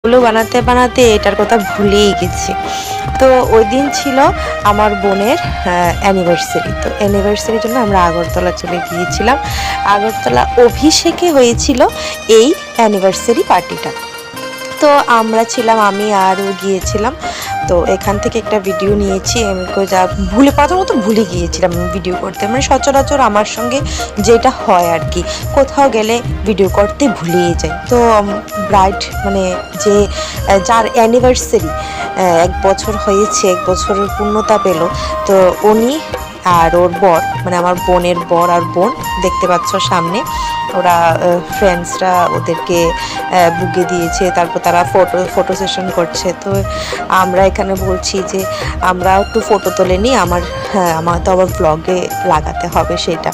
গুলো বানাতে বানাতে এটার কথা ভুলেই গেছি। তো ওই দিন ছিল আমার বোনের অ্যানিভার্সারি। তো অ্যানিভার্সারির জন্য আমরা আগরতলা চলে গিয়েছিলাম। আগরতলা অভিষেকে হয়েছিল এই অ্যানিভার্সারি পার্টিটা। তো আমরা ছিলাম, আমি আরও গিয়েছিলাম। তো এখান থেকে একটা ভিডিও নিয়েছি। আমি যা প্রথমত ভুলে গিয়েছিলাম ভিডিও করতে, মানে সচরাচর আমার সঙ্গে যেটা হয় আর কি, কোথাও গেলে ভিডিও করতে ভুলেই যাই। তো ব্রাইড মানে যে যার অ্যানিভার্সারি 1 বছর হয়েছে, 1 বছরের পূর্ণতা পেল, তো উনি আর ওর বর, মানে আমার বোনের বর আর বোন, দেখতে পাচ্ছ সামনে, ওরা ফ্রেন্ডসরা ওদেরকে বুকে দিয়েছে। তারপর তারা ফটো সেশন করছে। তো আমরা এখানে বলছি যে আমরা একটু ফটো তুলে নিই, আমার তো আবার ব্লগে লাগাতে হবে সেটা।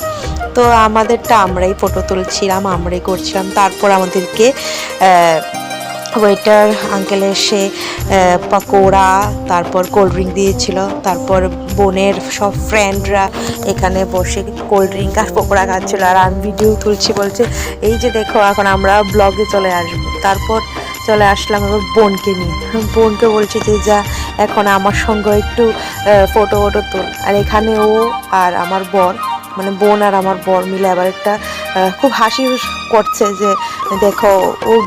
তো আমাদেরটা আমরাই ফটো তুলছিলাম, আমরাই করছিলাম। তারপর আমাদেরকে ওয়েটার আঙ্কেল এসে পকোড়া, তারপর কোল্ড ড্রিঙ্ক দিয়েছিল। তারপর বোনের সব ফ্রেন্ডরা এখানে বসে কোল্ড ড্রিঙ্ক আর পকোড়া খাচ্ছিল, আর আমি ভিডিও তুলছি, বলছে এই যে দেখো এখন আমরা ব্লগে চলে আসবো। তারপর চলে আসলাম আমার বোনকে নিয়ে। বোনকে বলছি যে যা এখন আমার সঙ্গে একটু ফটো তোল। আর এখানে ও আর আমার বর, মানে বোন আর আমার বর মিলে আবার একটা খুব হাসি করছে যে দেখো ওর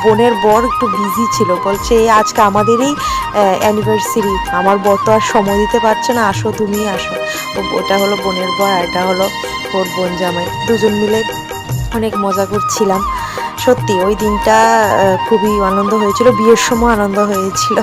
বোনের বর একটু বিজি ছিল, বলছে আজকে আমাদেরই অ্যানিভার্সারি, আমার বর তো আর সময় দিতে পারছে না, আসো তুমি আসো। ওটা হলো বোনের বর আর এটা হলো ওর বোন জামাই। দুজন মিলে অনেক মজা করছিলাম। সত্যি ওই দিনটা খুবই আনন্দ হয়েছিল, বিয়ের সময় আনন্দ হয়েছিল।